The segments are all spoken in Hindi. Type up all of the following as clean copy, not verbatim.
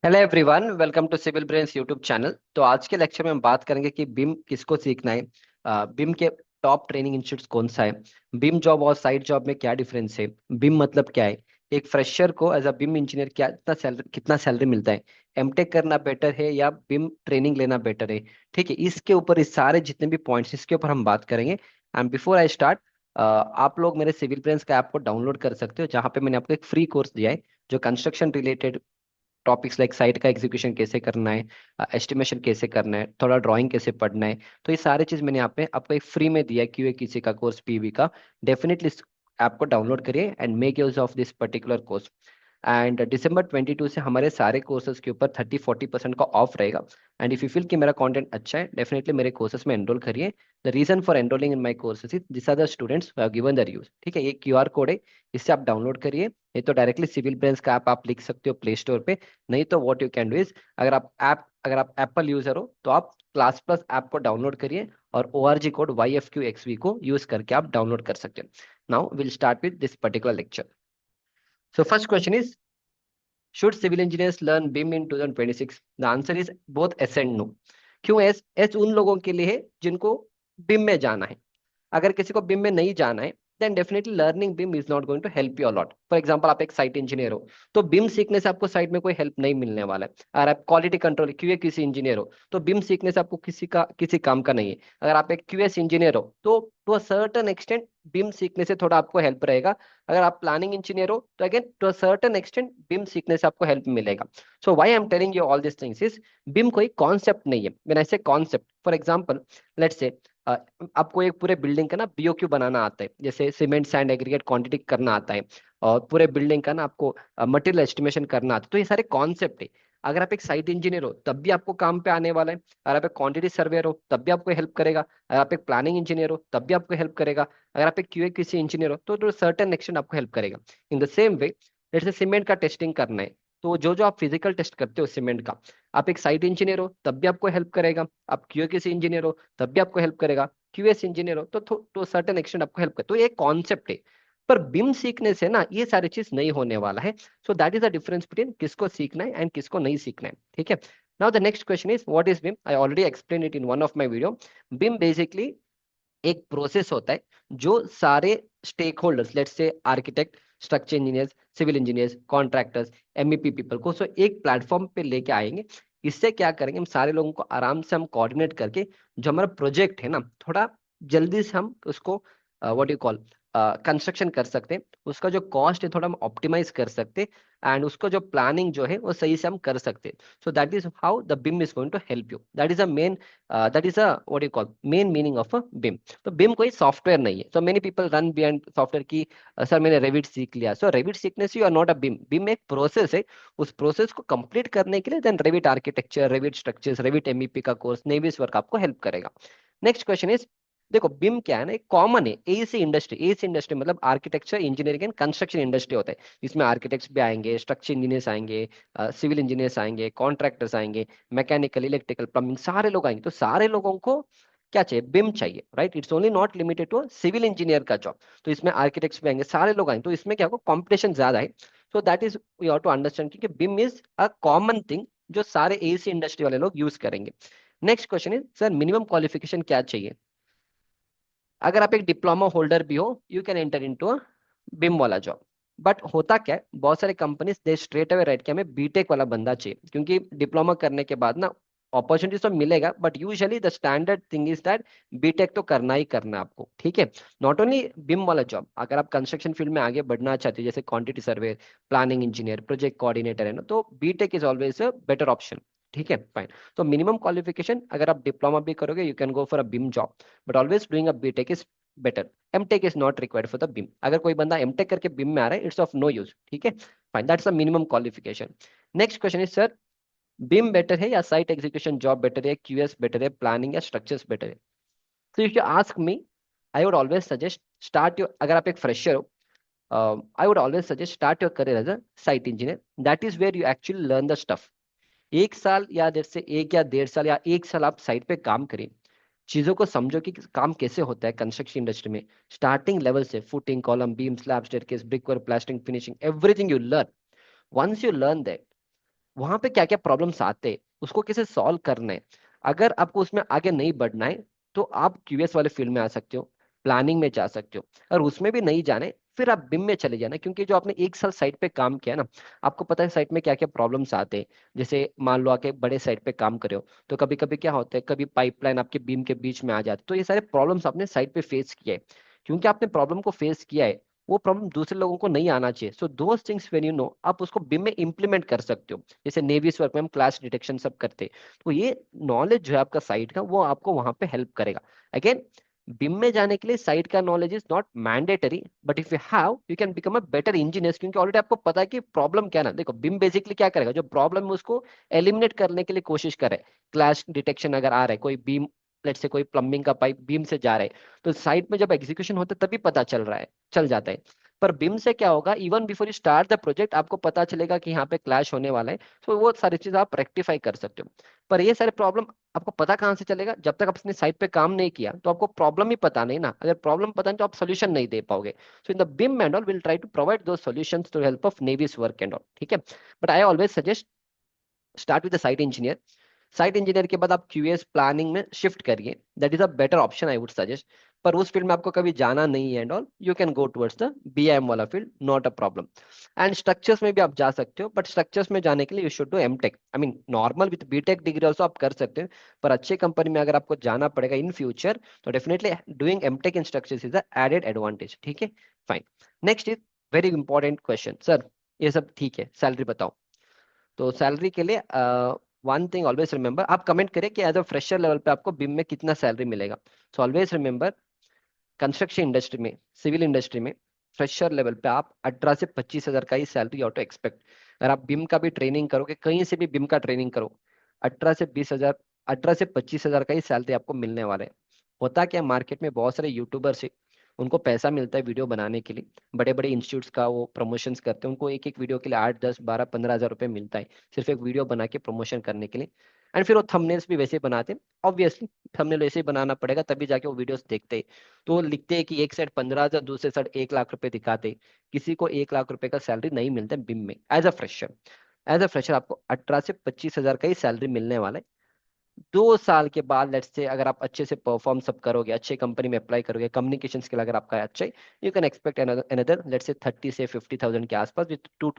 Hello everyone, welcome to Civil Brains YouTube channel. तो आज के लेक्चर में हम बात करेंगे कि बिम किसको सीखना है। बिम के टॉप ट्रेनिंग इंस्टीट्यूट कौन सा है, बिम जॉब और साइड जॉब में क्या डिफरेंस है, बिम मतलब क्या है, एक फ्रेशर को एज अ बिम इंजीनियर क्या कितना सैलरी मिलता है, एमटेक करना बेटर है या बिम ट्रेनिंग लेना बेटर है। ठीक है, इसके ऊपर इस सारे जितने भी पॉइंट्स इसके ऊपर हम बात करेंगे। एंड बिफोर आई स्टार्ट, आप लोग मेरे सिविल ब्रेन्स का ऐप को डाउनलोड कर सकते हो, जहाँ पे मैंने आपको एक फ्री कोर्स दिया है जो construction related topics like site का एग्जीक्यूशन कैसे करना है, एस्टिमेशन कैसे करना है, थोड़ा ड्राइंग कैसे पढ़ना है। तो ये सारे चीज मैंने यहाँ पे आपको एक फ्री में दिया है, क्यूए किसी का कोर्स पीवी का। डेफिनेटली इस ऐप को डाउनलोड करिए and make use of this particular course. And दिसंबर 22 से हमारे सारे कोर्सेज के ऊपर 30-40% का ऑफ रहेगा। एंड इफ यू फील कि मेरा कंटेंट अच्छा है, डेफिनेटली मेरे कोर्सेज में एनरोल करिए। The reason for enrolling in my courses is this are the students who have given the reviews. ठीक है, ये क्यूआर कोड है, इससे आप डाउनलोड करिए। ये तो डायरेक्टली सिविल ब्रेंस का ऐप आप लिख सकते हो प्ले स्टोर पे। नहीं तो what you can do is, अगर आप एप्पल यूजर हो तो आप क्लास प्लस ऐप को डाउनलोड करिए और ORG कोड YFQXV को यूज करके आप डाउनलोड कर सकते हो। Now will start with this particular lecture. So first question is, should civil engineers learn BIM in 2026? The answer is both S and no. क्यों एस? एस उन लोगों के लिए है जिनको बिम में जाना है। अगर किसी को बिम में नहीं जाना है, then definitely learning beam is not going to help you a lot. For example, आप एक साइट इंजीनियर हो, तो बिम सीखने से आपको साइट में कोई हेल्प नहीं मिलने वाला है। अगर आप क्वालिटी कंट्रोल क्यूए किसी इंजीनियर हो, तो बिम सीखने से आपको किसी काम का नहीं है। अगर आप एक क्यूएस इंजीनियर हो, तो to a certain extent BIM सीखने से थोड़ा आपको हेल्प रहेगा। अगर आप प्लानिंग इंजीनियर हो, तो again to a certain extent BIM सीखने से आपको हेल्प मिलेगा। So why I am telling you all this things is, BIM कोई कॉन्सेप्ट नहीं है। व्हेन आई से concept, for example, let's say आपको एक पूरे बिल्डिंग का ना BOQ बनाना आता है, जैसे सीमेंट सैंड एग्रीगेट क्वांटिटी करना आता है, और पूरे बिल्डिंग का ना आपको मटेरियल एस्टिमेशन करना आता है। तो ये सारे कॉन्सेप्ट है। अगर आप एक साइट इंजीनियर हो तब भी आपको काम पे आने वाला है। अगर आप एक क्वांटिटी सर्वेयर हो तब भी आपको हेल्प करेगा। अगर आप एक प्लानिंग इंजीनियर हो तब भी आपको हेल्प करेगा। अगर आप एक QA किसी इंजीनियर हो तो सर्टेन एक्सटेंट आपको हेल्प करेगा। इन द सेम वे, जैसे सीमेंट का टेस्टिंग करना है, तो जो जो आप फिजिकल टेस्ट करते हो सीमेंट का, आप एक साइट इंजीनियर हो तब भी आपको हेल्प करेगा। आप QA किसी इंजीनियर हो तब भी आपको हेल्प करेगा। QS इंजीनियर हो तो सर्टेन एक्सटेंट आपको हेल्प करे। तो ये कॉन्सेप्ट है। पर बिम सीखने से ना ये सारी चीज नहीं होने वाला है। So that is the difference between किसको सीखना है एंड किसको नहीं सीखना है। ठीक है। Now the next question is, what is BIM? I already explain it in one of my video. BIM basically एक प्रोसेस होता है जो सारे stakeholders, let's say architect, structure engineers, civil engineers, contractors, MEP people को सो एक प्लेटफॉर्म पे लेके आएंगे। इससे क्या करेंगे, हम सारे लोगों को आराम से हम कोऑर्डिनेट करके जो हमारा प्रोजेक्ट है ना, थोड़ा जल्दी से हम उसको व्हाट यू कॉल कंस्ट्रक्शन कर सकते हैं। उसका जो कॉस्ट है थोड़ा हम ऑप्टिमाइज कर सकते हैं, एंड उसको जो प्लानिंग जो है वो सही से हम कर सकते हैं। So that is how the BIM is going to help you. That is a main, that is a what you call main meaning of a BIM. तो बिम कोई सॉफ्टवेयर नहीं है। So many people run behind software की, सर मैंने रेविट सीख लिया। सो रेविट सीखने से you are not a BIM. BIM एक प्रोसेस है। उस प्रोसेस को कंप्लीट करने के लिए then Revit architecture, Revit structures, Revit MEP का कोर्स, नेविस वर्क आपको हेल्प करेगा। नेक्स्ट क्वेश्चन इज, देखो बिम क्या है ना, एक कॉमन है। एसी इंडस्ट्री मतलब architecture, engineering and construction industry होता है। इसमें आर्किटेक्ट्स भी आएंगे, स्ट्रक्चर इंजीनियर्स आएंगे, सिविल इंजीनियर्स आएंगे, कॉन्ट्रैक्टर्स आएंगे, मैकेनिकल, इलेक्ट्रिकल, प्लम्बिंग, सारे लोग आएंगे। तो सारे लोगों को क्या चाहिए? बिम चाहिए, right? It's only not limited to civil engineer का जॉब। तो इसमें आर्किटेक्ट्स भी आएंगे, सारे लोग आएंगे। तो इसमें क्या होगा, कॉम्पिटिशन ज्यादा है। So that is we have to understand कि BIM is a common thing जो सारे एसी इंडस्ट्री वाले लोग यूज करेंगे। Next question is, sir minimum qualification क्या चाहिए? अगर आप एक डिप्लोमा होल्डर भी हो, you can enter into a BIM वाला जॉब। बट होता क्या है, बहुत सारे companies they straight away write कि हमें बीटेक वाला बंदा चाहिए, क्योंकि डिप्लोमा करने के बाद ना अपॉर्चुनिटीज तो मिलेगा, but usually the standard thing is that BTech तो करना ही करना है आपको। ठीक है। नॉट ओनली बिम वाला जॉब, अगर आप कंस्ट्रक्शन फील्ड में आगे बढ़ना चाहते हो, जैसे quantity survey, planning engineer, project coordinator है ना, तो BTech is always a better option. ठीक है, फाइन। तो मिनिमम क्वालिफिकेशन, अगर आप डिप्लोमा भी करोगे you can go for a BIM job, but always doing a BTech is better. MTech is not required for the BIM. अगर कोई बंदा एमटेक करके बिम में आ रहा है, इट्स ऑफ नो यूज। ठीक है, fine, that's the minimum qualification. Next question is, sir BIM better है या साइट एग्जीक्यूशन जॉब बेटर है, QS बेटर है, प्लानिंग या स्ट्रक्चर्स बेटर है? तो if you ask me, I would always suggest start your, अगर आप एक फ्रेशर हो, I would always suggest start your career as a site engineer. That is where you actually learn the stuff. एक साल या जैसे 1 या 1.5 साल या 1 साल आप साइट पे काम करें, चीजों को समझो कि काम कैसे होता है कंस्ट्रक्शन इंडस्ट्री में, स्टार्टिंग लेवल से footing, column, beam, slab, staircase, brick work, plastering, finishing, everything you learn. Once you learn that, वहां पे क्या क्या प्रॉब्लम्स आते हैं, उसको कैसे सॉल्व करना है। अगर आपको उसमें आगे नहीं बढ़ना है तो आप क्यूएस वाले फील्ड में आ सकते हो, प्लानिंग में जा सकते हो। और उसमें भी नहीं जाने, फिर आप बिम में चले जाना, क्योंकि जो आपने एक साल साइट पे काम किया ना, आपको पता है साइट में क्या क्या प्रॉब्लम्स आते हैं। जैसे मान लो आके बड़े साइट पे काम करे हो, तो कभी कभी क्या होता है, कभी पाइपलाइन आपके बीम के बीच में आ जाती है, तो ये सारे प्रॉब्लम्स आपने साइट पे फेस किए हैं। क्योंकि आपने प्रॉब्लम को फेस किया है, वो प्रॉब्लम दूसरे लोगों को नहीं आना चाहिए। So those things when you know, आप उसको बिम में इंप्लीमेंट कर सकते हो। जैसे नेवीज वर्क में हम क्लास डिटेक्शन सब करते हैं, तो ये नॉलेज जो है आपका साइट का, वो आपको वहां पे हेल्प करेगा। अगेन, बिम में जाने के लिए साइट का knowledge is not mandatory, but if you have you can become a better engineer, क्योंकि ऑलरेडी आपको पता है कि प्रॉब्लम क्या ना। देखो, बिम बेसिकली क्या करेगा, जो प्रॉब्लम है उसको एलिमिनेट करने के लिए कोशिश करे। क्लैश डिटेक्शन अगर आ रहा है, कोई बीम, लेट से कोई प्लम्बिंग का पाइप बीम से जा रहा है, तो साइट में जब एग्जीक्यूशन होता है तभी पता चल रहा है, चल जाता है। पर बिम से क्या होगा, even before you start the project आपको पता चलेगा कि यहाँ पे क्लैश होने वाला है, तो वो सारी चीज आप रेक्टिफाई कर सकते हो। पर ये सारे प्रॉब्लम आपको पता कहाँ से चलेगा, जब तक आप अपने साइट पे काम नहीं किया तो आपको प्रॉब्लम ही पता नहीं ना। अगर प्रॉब्लम पता नहीं तो आप सोल्यूशन नहीं दे पाओगे। So in the BIM and all will try to provide two solutions to help of newbies work and all, ठीक है। But I always suggest start with the site engineer. Site engineer के बाद आप क्यूएस प्लानिंग में शिफ्ट करिए, that is a better option I would suggest. पर उस फील्ड में आपको कभी जाना नहीं है and all, you can go towards the BIM वाला field, not a problem. And structures में भी आप जा सकते हो, बट स्ट्रक्चर्स में जाने के लिए you should do MTech. I mean normal with BTech degree also आप कर सकते हो, पर अच्छे कंपनी में अगर आपको जाना पड़ेगा इन फ्यूचर, तो definitely doing MTech in structures is the added advantage, ठीक है। Fine. Next is very important question, sir ये सब ठीक है, सैलरी बताओ। तो सैलरी के लिए वन थिंग ऑलवेज रिमेंबर, आप कमेंट करें कि एज अ फ्रेशर लेवल पे आपको बिम में कितना सैलरी मिलेगा। So always remember, construction industry में, सिविल इंडस्ट्री में, फ्रेशर लेवल पे आप 18 से 25 हजार का ही सैलरी ऑटो एक्सपेक्ट। अगर आप बिम का भी ट्रेनिंग करोगे, कहीं से भी बिम का ट्रेनिंग करो, 18 से 20 हजार, 18 से 25 हजार का ही सैलरी आपको मिलने वाला है। होता क्या, मार्केट में बहुत सारे यूट्यूबर्स है, उनको पैसा मिलता है वीडियो बनाने के लिए, बड़े बड़े इंस्टीट्यूट्स का वो प्रमोशंस करते हैं, उनको एक एक वीडियो के लिए 8 10 12 15 हजार रुपए मिलता है, सिर्फ एक वीडियो बना के प्रमोशन करने के लिए। एंड फिर वो थंबनेल्स भी वैसे ही बनाते हैं, ऑब्वियसली थंबनेल वैसे ही बनाना पड़ेगा, तभी जाके वो वीडियोस देखते हैं। तो वो लिखते हैं कि एक साइड 15 हजार, दूसरे साइड 1 लाख रुपए दिखाते। किसी को 1 लाख रुपए का सैलरी नहीं मिलता बिम में as a fresher. As a fresher आपको 18 से 25 हजार का ही सैलरी मिलने वाला है। 2 साल के बाद लेट्स से अगर आप अच्छे से परफॉर्म सब करोगे, अच्छे कंपनी में अप्लाई करोगे, कम्युनिकेशन स्किल अगर आपका अच्छा है, you can expect another let's say 30 से 50 थाउजेंड के आसपास, with 2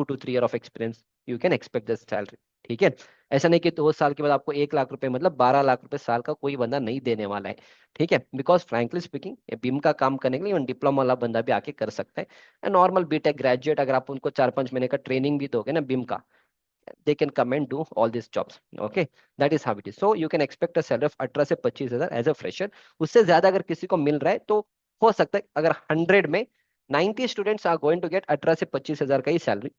to 3 year of experience you can expect this salary, ठीक है। ऐसा नहीं कि 2 साल के बाद आपको 1 लाख रुपए, मतलब 12 लाख रुपए साल का कोई बंदा नहीं देने वाला है, ठीक है। बिकॉज फ्रैंकली स्पीकिंग, बीम का काम करने के लिए डिप्लोमा वाला बंदा भी आके कर सकता है। नॉर्मल बीटेक ग्रेजुएट अगर आप उनको 4 5 महीने का ट्रेनिंग भी दोगे ना बीम का, they can come and do all these jobs, okay, that is how it is. So you can expect a salary of 18 से 25 हजार एज अ फ्रेशर। उससे ज्यादा अगर किसी को मिल रहा है तो हो सकता है, अगर 100 में 90 students are going to get 18 से 25 हजार का ही सैलरी।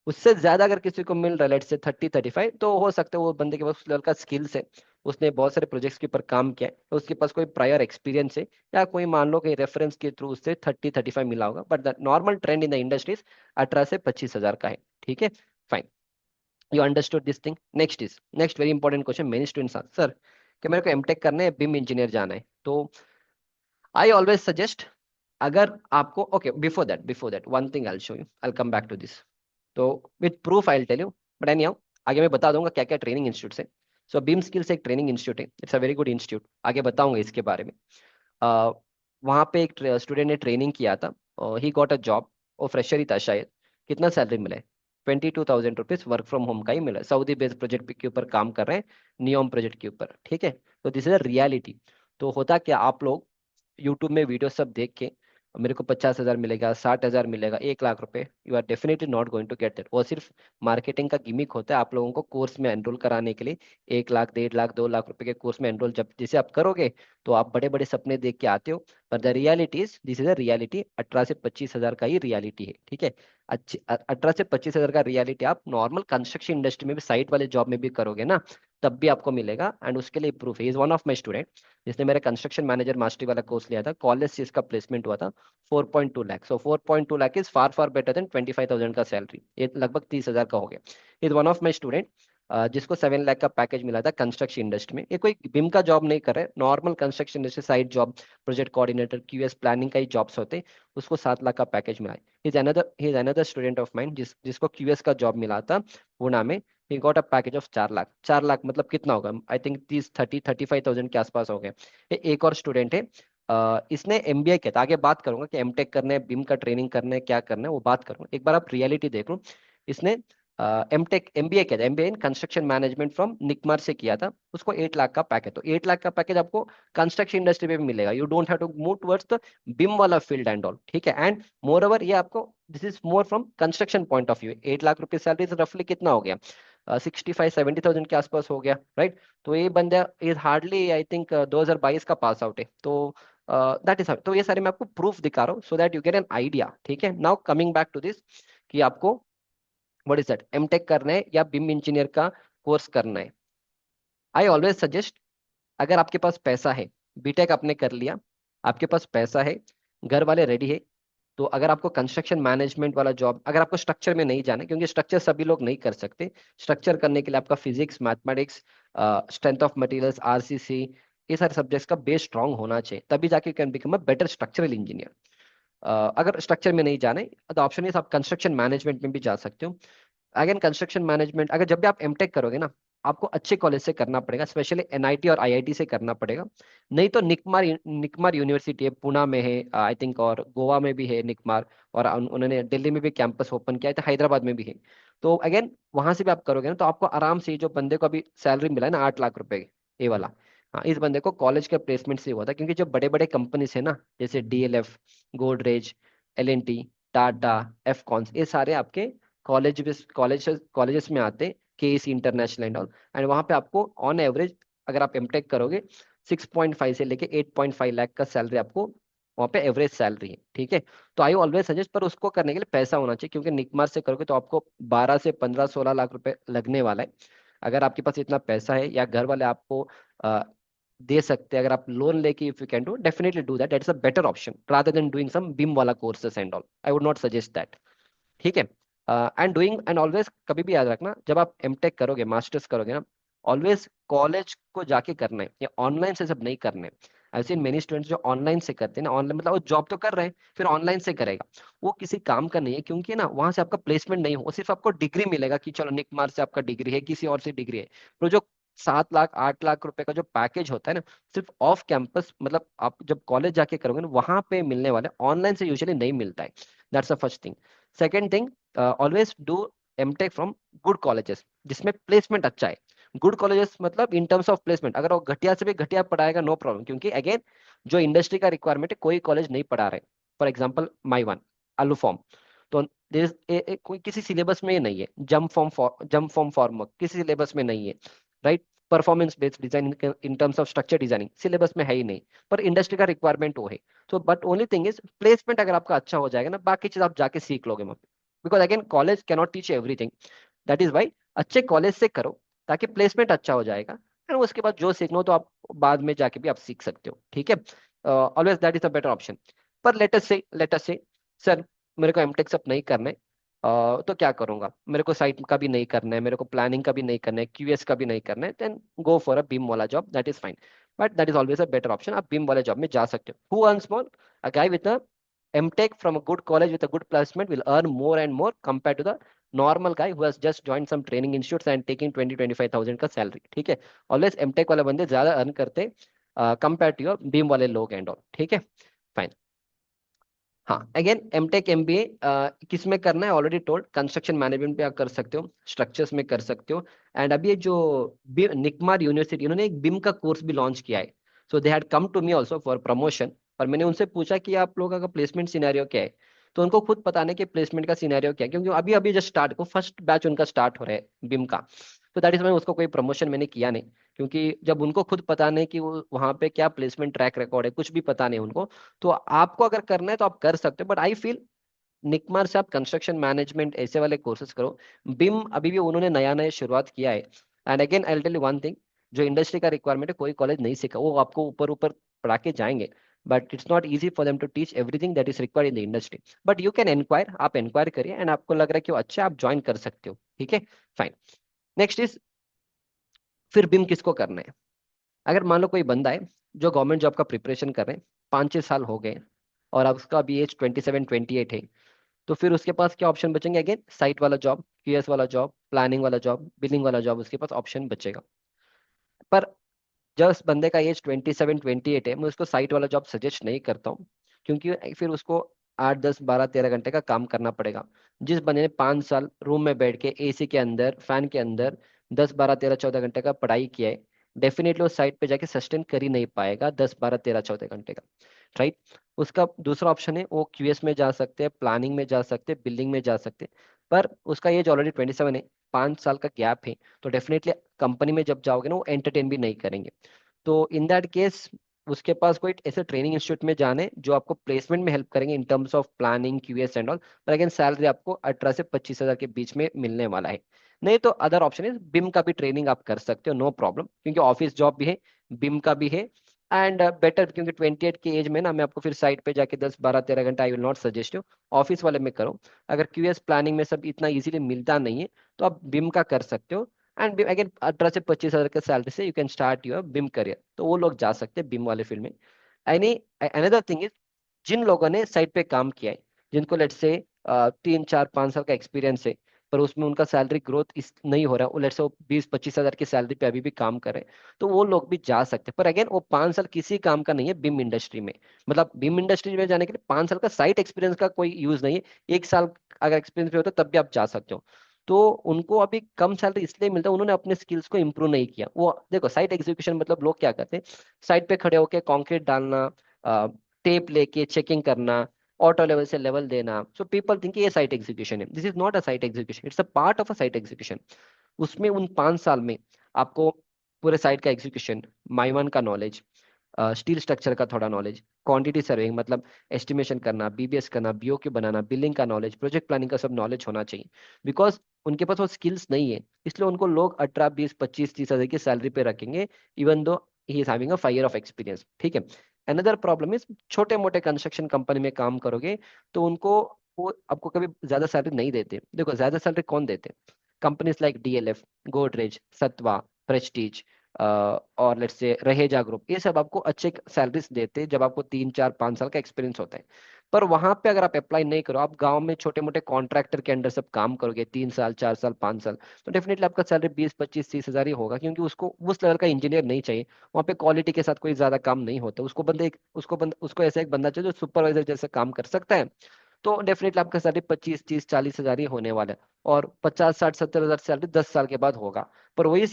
उससे ज्यादा अगर किसी को मिल रहा है लेट से 30 35, तो हो सकता है वो बंदे के पास उस लेवल का स्किल्स है, उसने बहुत सारे प्रोजेक्ट्स के ऊपर काम किया है, तो उसके पास कोई प्रायर एक्सपीरियंस है, या कोई मान लो कि रेफरेंस के थ्रू उससे 30 35 मिला होगा। But the normal trend in the industries 18 से 25 हजार का है, ठीक है। Fine, you understood this thing. Next very important question many students ask, sir कि मेरे को एमटेक करना है, बिम इंजीनियर जाना है, तो आई ऑलवेज सजेस्ट, अगर आपको okay, before that one thing I show you, I come back to this. तो with proof I tell you, but anyhow आगे मैं बता दूंगा क्या क्या ट्रेनिंग इंस्टीट्यूट है। सो बीम स्किल्स एक ट्रेनिंग इंस्टीट्यूट है, it's a very good institute, आगे बताऊंगा इसके बारे में। वहाँ पे एक स्टूडेंट ने ट्रेनिंग किया था, ही गॉट अ जॉब, वो फ्रेशर ही था शायद। कितना सैलरी मिला है, 22,000 रुपीज, वर्क फ्रॉम होम का ही मिला है, सऊदी बेस्ड प्रोजेक्ट के ऊपर काम कर रहे हैं, नियोम प्रोजेक्ट के ऊपर, ठीक है। तो दिस इज अ रियलिटी। तो होता क्या, आप लोग यूट्यूब में वीडियो सब देख के मेरे को 50 हजार मिलेगा, 60 हजार मिलेगा, 1 लाख रुपए, you are definitely not going to get that. वो सिर्फ मार्केटिंग का गिमिक होता है आप लोगों को कोर्स में एनरोल कराने के लिए। 1 लाख 1.5 लाख 2 लाख रुपए के कोर्स में एनरोल जब जैसे आप करोगे, तो आप बड़े बड़े सपने देख के आते हो। पर the reality is, this is a reality, 18 से 25 हजार का ही रियलिटी है, ठीक है। अच्छी 18 से 25 हजार का रियलिटी आप नॉर्मल कंस्ट्रक्शन इंडस्ट्री में भी, साइट वाले जॉब में भी करोगे ना, तब भी आपको मिलेगा। एंड उसके लिए प्रूफ है, is one of my student, जिसने मेरा कंस्ट्रक्शन मैनेजर मास्टरी वाला कोर्स लिया था, कॉलेज से इसका प्लेसमेंट हुआ था। 4.2 लाख, सो 4.2 lakh is far far better then 25,000 का सैलरी, ये लगभग 30 हजार का हो गया। Is one of my student जिसको 7 लाख का पैकेज मिला था कंस्ट्रक्शन इंडस्ट्री में। ये कोई बिम का जॉब नहीं कर रहे, normal construction industry side job, project coordinator, QS planning का ही जॉब्स होते, उसको 7 लाख का पैकेज मिला है। He is another student of mind जिसको क्यूएस का जॉब मिला था पुणे में, he got a package of 4 lakh. 4 lakh मतलब कितना होगा, आई थिंक 35,000 के आसपास हो गए। एक और स्टूडेंट है, इसने एमबीए किया था। आगे बात करूंगा कि एमटेक करना है, बिम का ट्रेनिंग करना है, क्या करना है वो बात करूंगा। एक बार आप रियलिटी देख लो। इसने एमटेक एमबीए किया था, MBA in construction management from NICMAR से किया था। उसको 8 लाख का पैकेज, तो 8 लाख का पैकेज आपको कंस्ट्रक्शन इंडस्ट्री में भी मिलेगा। You don't have to move towards the BIM वाला फील्ड एंड ऑल, ठीक है। एंड मोर ओवर ये आपको, this is more from construction point of view. 8 lakh रुपए सैलरी रफली कितना हो गया, 65-70 थाउजेंड के आसपास हो गया, राइट। तो ये बंदा इज हार्डली आई थिंक 2022 का पास आउट है। तो दैट इज, तो ये सारे मैं आपको प्रूफ दिखा रहा हूँ so that you get an idea, ठीक है। Now coming back to this, कि आपको व्हाट इज दैट, एमटेक करना है या बिम इंजीनियर का कोर्स करना है। आई ऑलवेज सजेस्ट, अगर आपके पास पैसा है, बीटेक आपने कर लिया, आपके पास पैसा है, घर वाले रेडी है, तो अगर आपको कंस्ट्रक्शन मैनेजमेंट वाला जॉब, अगर आपको स्ट्रक्चर में नहीं जाना है, क्योंकि स्ट्रक्चर सभी लोग नहीं कर सकते। स्ट्रक्चर करने के लिए आपका physics, mathematics, strength of materials, RCC, ये सारे सब्जेक्ट्स का बेस स्ट्रांग होना चाहिए, तभी जाके can become a better structural engineer. अगर स्ट्रक्चर में नहीं जाना है तो ऑप्शन इज आप कंस्ट्रक्शन मैनेजमेंट में भी जा सकते हो। अगेन कंस्ट्रक्शन मैनेजमेंट, अगर जब भी आप एमटेक करोगे ना, आपको अच्छे कॉलेज से करना पड़ेगा, स्पेशली एनआईटी और आईआईटी से करना पड़ेगा। नहीं तो निकमार, निकमार यूनिवर्सिटी है, पुणे में है आई थिंक, और गोवा में भी है निकमार, और उन्होंने दिल्ली में भी कैंपस ओपन किया है, तो हैदराबाद में भी है। तो अगेन वहां से भी आप करोगे ना, तो आपको आराम से, जो बंदे को अभी सैलरी मिला है ना 8 लाख रुपए, ये वाला, हाँ, इस बंदे को कॉलेज के प्लेसमेंट से हुआ था। क्योंकि जो बड़े बड़े कंपनीज है ना, जैसे डीएलएफ, गोदरेज, एलएनटी, टाटा, एफकॉन्स, ये सारे आपके कॉलेजेस में आते हैं, KC international and all. And वहां पे आपको ऑन एवरेज, अगर आप एमटेक करोगे, 6.5 से लेके 8.5 लाख का सैलरी आपको वहाँ पे एवरेज सैलरी है, ठीक है। तो आई ऑलवेज सजेस्ट, पर उसको करने के लिए पैसा होना चाहिए, क्योंकि निकमार से करोगे तो आपको 12 से 15-16 लाख रुपए लगने वाला है। अगर आपके पास इतना पैसा है, या घर वाले आपको अ, दे सकते हैं, अगर आप लोन लेके, if you can do, definitely do that, that's a better option rather than doing some BIM वाला courses and all. I would not suggest that, ठीक है। एंड डूइंग, एंड ऑलवेज कभी भी याद रखना, जब आप एमटेक करोगे, मास्टर्स करोगे ना, ऑलवेज कॉलेज को जाके करना है, या ऑनलाइन से सब नहीं करने। ऐसे मेनी स्टूडेंट्स जो ऑनलाइन से करते हैं ना, ऑनलाइन मतलब वो जॉब तो कर रहे हैं, फिर ऑनलाइन से करेगा, वो किसी काम का नहीं है। क्योंकि ना वहां से आपका प्लेसमेंट नहीं हो, वो सिर्फ आपको डिग्री मिलेगा कि चलो निकमार से आपका डिग्री है, किसी और से डिग्री है। तो जो 7 लाख 8 लाख रुपए का जो पैकेज होता है ना, सिर्फ ऑफ कैंपस, मतलब आप जब कॉलेज जाके करोगे ना, वहां पे मिलने वाले, ऑनलाइन से यूजुअली नहीं मिलता है। That's the first thing. Second thing, always do MTech from good colleges जिसमें प्लेसमेंट अच्छा है। गुड कॉलेजेस मतलब इन टर्म्स ऑफ प्लेसमेंट, अगर वो घटिया से भी घटिया पढ़ाएगा, नो प्रॉब्लम, क्योंकि अगेन जो इंडस्ट्री का रिक्वायरमेंट है, कोई कॉलेज नहीं पढ़ा रहे। फॉर एग्जाम्पल माई वन, आलू फॉर्म, तो कोई किसी सिलेबस में ये नहीं है। जम फॉर्म फॉर्म किसी सिलेबस में नहीं है, right. Performance based design in terms of structure designing syllabus में है ही नहीं, पर इंडस्ट्री का रिक्वायरमेंट वो है। तो but only thing is, placement अगर आपका अच्छा हो जाएगा ना, बाकी चीज आप जाके सीख लोगे वहाँ पे, because again college cannot teach everything. That is why अच्छे कॉलेज से करो, ताकि प्लेसमेंट अच्छा हो जाएगा। और उसके बाद जो सीखना हो तो आप बाद में जाके भी आप सीख सकते हो, ठीक है। Always that is a better option. पर लेट अस से सर, मेरे को एमटेक सब नहीं करना है, तो क्या करूंगा, मेरे को साइट का भी नहीं करना है, मेरे को प्लानिंग का भी नहीं करना है, क्यूएस का भी नहीं करना है, then go for a BIM वाला job, that is fine. But that is always a better option, आप बीम वाले जॉब में जा सकते हो। Who earns more, a guy with a MTech from a good college with a good placement will earn more and more compared to the normal guy who has just joined some training institutes and taking 20-25 thousand का सैलरी, ठीक है। ऑलवेज एमटेक वाले बंदे ज्यादा अर्न करते कंपेयर टू योर बीम वाले लोग एंड ऑल, ठीक है, फाइन। हाँ, अगेन एमटेक एमबीए किस में करना है, ऑलरेडी टोल्ड, कंस्ट्रक्शन मैनेजमेंट पे आप कर सकते हो, स्ट्रक्चर्स में कर सकते हो। एंड अभी ये जो निकमार यूनिवर्सिटी, उन्होंने एक बिम का कोर्स भी लॉन्च किया है। So they had come to me also for promotion. पर मैंने उनसे पूछा कि आप लोगों का प्लेसमेंट सिनेरियो क्या है, तो उनको खुद पता नहीं कि प्लेसमेंट का सिनेरियो क्या है, क्योंकि अभी अभी जस्ट स्टार्ट को फर्स्ट बैच उनका स्टार्ट हो रहा है बिम का। तो दैट इज मैं उसको कोई प्रमोशन मैंने किया नहीं, क्योंकि जब उनको खुद पता नहीं कि वो वहां पे क्या प्लेसमेंट ट्रैक रिकॉर्ड है, कुछ भी पता नहीं उनको। तो आपको अगर करना है तो आप कर सकते हो, बट आई फील निकमार से आप कंस्ट्रक्शन मैनेजमेंट ऐसे वाले कोर्सेज करो। बिम अभी भी उन्होंने नया नया शुरुआत किया है। And again I tell you one thing, जो इंडस्ट्री का रिक्वायरमेंट है, कोई कॉलेज नहीं सीखा, वो आपको ऊपर ऊपर पढ़ा के जाएंगे, but it's not easy for them to teach everything that is required in the industry. But you can enquire, आप enquire करिए, एंड आपको लग रहा है कि वो अच्छा है, आप ज्वाइन कर सकते हो, ठीक है, फाइन। नेक्स्ट इज, फिर बिम किसको करना है। अगर मान लो कोई बंदा है जो गवर्नमेंट जॉब का प्रिपरेशन कर रहे हैं, 5-6 साल हो गए, और अब उसका अभी एज 27-28 है, तो फिर उसके पास क्या ऑप्शन बचेंगे? अगेन साइट वाला जॉब, क्यूएस वाला जॉब, प्लानिंग वाला जॉब, बिलिंग वाला जॉब, उसके पास ऑप्शन बचेगा। पर जब उस बंदे का एज 27 28 है, मैं उसको साइट वाला जॉब सजेस्ट नहीं करता हूँ, क्योंकि फिर उसको 8 10 12 13 घंटे का काम करना पड़ेगा। जिस बंदे ने 5 साल रूम में बैठ के एसी के अंदर, फैन के अंदर 10 12 13 14 घंटे का पढ़ाई किया है, डेफिनेटली वो साइट पे जाके सस्टेन कर ही नहीं पाएगा 10 12 13 14 घंटे का। राइट। उसका दूसरा ऑप्शन है, वो क्यूएस में जा सकते हैं, प्लानिंग में जा सकते हैं, बिल्डिंग में जा सकते हैं। पर उसका एज ऑलरेडी 27 है, 5 साल का गैप है, तो डेफिनेटली कंपनी में जब जाओगे ना, वो एंटरटेन भी नहीं करेंगे। तो इन दैट केस उसके पास कोई ऐसे ट्रेनिंग इंस्टीट्यूट में जाने जो आपको प्लेसमेंट में हेल्प करेंगे in terms of planning, QS and all. पर अगेन सैलरी आपको 18 से 25 हजार के बीच में मिलने वाला है। नहीं तो अदर ऑप्शन है, बिम का भी ट्रेनिंग आप कर सकते हो, नो प्रॉब्लम, क्योंकि ऑफिस जॉब भी है, बिम का भी है। एंड बेटर, क्योंकि 28 की एज में ना, मैं आपको फिर साइट पे जाके 10 12 13 घंटा आई will not suggest you. Office वाले में करो। अगर क्यूएस प्लानिंग में सब इतना इजीली मिलता नहीं है, तो आप बिम का कर सकते हो। एंड अगेन 18 से 25 हजार के सैलरी से you can start your BIM career, तो वो लोग जा सकते हैं बिम वाले फील्ड में। एनी अनदर थिंग इज, जिन लोगों ने साइट पे काम किया है, जिनको लेट्स से 3 4 5 साल का एक्सपीरियंस है, पर उसमें उनका सैलरी ग्रोथ इस नहीं हो रहा, वो लेट्स से वो 20 25 हजार की सैलरी पे अभी भी काम कर रहे हैं, तो वो लोग भी जा सकते हैं। पर अगेन वो 5 साल किसी काम का नहीं है बिम इंडस्ट्री में। मतलब बिम इंडस्ट्री में जाने के लिए 5 साल का साइट एक्सपीरियंस का कोई यूज नहीं है। 1 साल अगर एक्सपीरियंस भी होता है तब भी आप जा सकते हो। तो उनको अभी कम सैलरी इसलिए मिलता है, उन्होंने अपने स्किल्स को इंप्रूव नहीं किया। वो देखो, साइट एग्जीक्यूशन मतलब लोग क्या करते हैं, साइट पे खड़े होके कंक्रीट डालना, टेप लेके चेकिंग करना, ऑटो लेवल से लेवल देना, सो पीपल थिंक ये साइट एग्जीक्यूशन है। This is not a site execution, it's a part of a site execution. उसमें उन 5 साल में आपको पूरे साइट का एग्जीक्यूशन, माइवन का नॉलेज, स्टील स्ट्रक्चर का थोड़ा नॉलेज, क्वांटिटी सर्विंग मतलब एस्टिमेशन करना, बीबीएस करना, बीओक्यू बनाना, बिलिंग का नॉलेज, प्रोजेक्ट प्लानिंग का सब नॉलेज होना चाहिए। बिकॉज उनके पास वो स्किल्स नहीं है, इसलिए उनको लोग 18 20 25 30 हजार की सैलरी पे रखेंगे, even though he is having a 5 year of experience. ठीक है। अनदर प्रॉब्लम इज, छोटे मोटे कंस्ट्रक्शन कंपनी में काम करोगे, तो उनको वो आपको कभी ज्यादा सैलरी नहीं देते। देखो ज्यादा सैलरी कौन देते? Companies like DLF, Godrej, Sattva, Prestige, और लेट्स से रहेजा ग्रुप, ये सब आपको अच्छे सैलरीज देते हैं जब आपको 3 4 5 साल का एक्सपीरियंस होता है। पर वहां पे अगर आप अप्लाई नहीं करो, आप गांव में छोटे मोटे कॉन्ट्रैक्टर के अंडर सब काम करोगे 3 साल 4 साल 5 साल, तो डेफिनेटली आपका सैलरी 20 25 30 हजार ही होगा, क्योंकि उसको उस लेवल का इंजीनियर नहीं चाहिए। वहाँ पे क्वालिटी के साथ कोई ज्यादा काम नहीं होता, उसको ऐसा एक बंदा चाहिए जो सुपरवाइजर जैसे काम कर सकता है। तो डेफिनेटली आपका सैलरी 25 30 40 हजार ही होने वाला है। और 50 60 70 हजार सैलरी 10 साल के बाद होगा। पर वही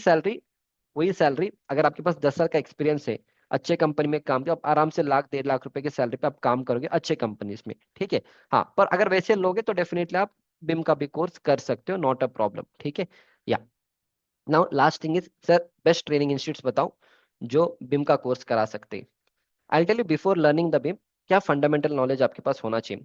सैलरी अगर आपके पास 10 साल का एक्सपीरियंस है, अच्छे कंपनी में काम किया, आप आराम से 1 लाख 1.5 लाख रुपए की सैलरी पे आप काम करोगे अच्छे कंपनीज में। ठीक है। हाँ, पर अगर वैसे लोगे तो डेफिनेटली आप बिम का भी कोर्स कर सकते हो, नॉट अ प्रॉब्लम। ठीक है। या now last thing is, sir best training institutes बताओ जो बिम का कोर्स करा सकते हैं। I tell you, before learning the BIM, क्या फंडामेंटल नॉलेज आपके पास होना चाहिए?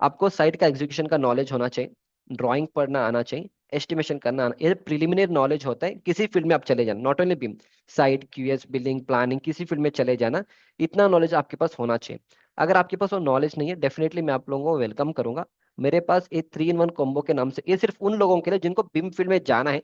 आपको साइट का एग्जीक्यूशन का नॉलेज होना चाहिए, ड्राइंग पढ़ना आना चाहिए, एस्टिमेशन करना आना, ये प्रिलिमिनरी नॉलेज होता है। किसी फील्ड में आप चले जाना, not only BIM, site, QS, building, planning, किसी फील्ड में चले जाना, इतना नॉलेज आपके पास होना चाहिए। अगर आपके पास वो नॉलेज नहीं है, डेफिनेटली मैं आप लोगों को वेलकम करूंगा। मेरे पास एक 3 in 1 कॉम्बो के नाम से, ये सिर्फ उन लोगों के लिए जिनको बिम फील्ड में जाना है,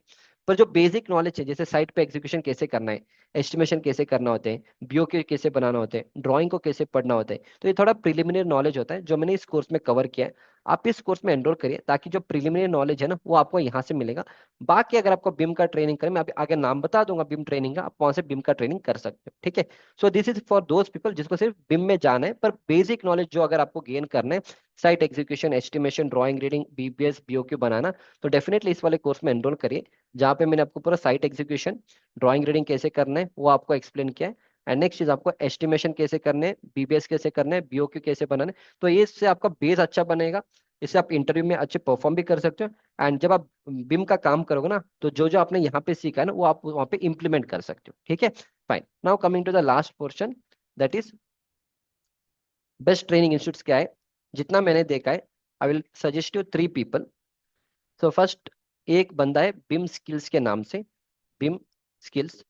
पर जो बेसिक नॉलेज है, जैसे साइट पे एग्जीक्यूशन कैसे करना है, एस्टिमेशन कैसे करना होते हैं, बीओक्यू कैसे बनाना होते हैं, ड्राइंग को कैसे पढ़ना होता है, तो ये थोड़ा प्रिलिमिनरी नॉलेज होता है जो मैंने इस कोर्स में कवर किया है। आप इस कोर्स में एनरोल करिए, ताकि जो प्रिलिमिनरी नॉलेज है ना, वो आपको यहाँ से मिलेगा। बाकी अगर आपको बिम का ट्रेनिंग करें, मैं अभी आगे नाम बता दूंगा बिम ट्रेनिंग का, आप वहां से बिम का ट्रेनिंग कर सकते हो। ठीक है। So this is for those people जिसको सिर्फ बिम में जाना है, पर बेसिक नॉलेज जो अगर आपको गेन करना है, site execution, estimation, drawing, reading, BBS, BOQ बनाना, तो डेफिनेटली इस वाले कोर्स में एनरोल करिए, जहाँ पे मैंने आपको पूरा साइट एग्जीक्यूशन, ड्राइंग, रीडिंग कैसे करना है वो आपको एक्सप्लेन किया है। एंड नेक्स्ट चीज, आपको एस्टिमेशन कैसे करने हैं, बीबीएस कैसे करना है, बीओक्यू कैसे बनाना है, तो ये इससे आपका बेस अच्छा बनेगा। इससे आप इंटरव्यू में अच्छे परफॉर्म भी कर सकते हो। एंड जब आप बिम का काम करोगे ना, तो जो जो आपने यहाँ पे सीखा है ना, वो आप वहाँ पे इम्प्लीमेंट कर सकते हो। ठीक है। Fine. Now coming to the last portion, that is best training institute क्या है। जितना मैंने देखा है, I will suggest you 3 people. So first, एक बंदा है बिम स्किल्स के नाम से, BIM skills.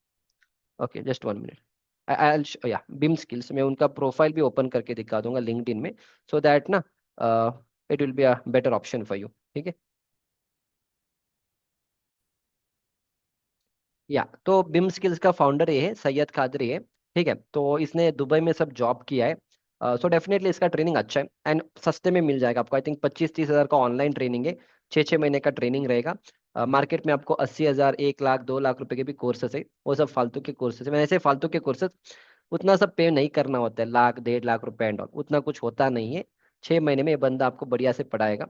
Okay, just 1 minute. I या बिम स्किल्स, मैं उनका प्रोफाइल भी ओपन करके दिखा दूंगा लिंक्डइन में, सो दैट ना it will be a better option for you. ठीक है। या तो बिम स्किल्स का फाउंडर ये है, सैयद कादरी है। ठीक है। तो इसने दुबई में सब जॉब किया है। सो डेफिनेटली इसका ट्रेनिंग अच्छा है एंड सस्ते में मिल जाएगा आपको। आई थिंक 25-30 हज़ार का ऑनलाइन ट्रेनिंग है, 6-6 महीने का ट्रेनिंग रहेगा। मार्केट में आपको 80 हज़ार, 1 लाख, 2 लाख रुपए के भी कोर्सेस है, वो सब फालतू के कोर्सेस है। वैसे फालतू के कोर्सेस उतना सब पे नहीं करना होता है, लाख 1.5 लाख रुपए एंड ऑल उतना कुछ होता नहीं है। 6 महीने में ये बंदा आपको बढ़िया से पढ़ाएगा।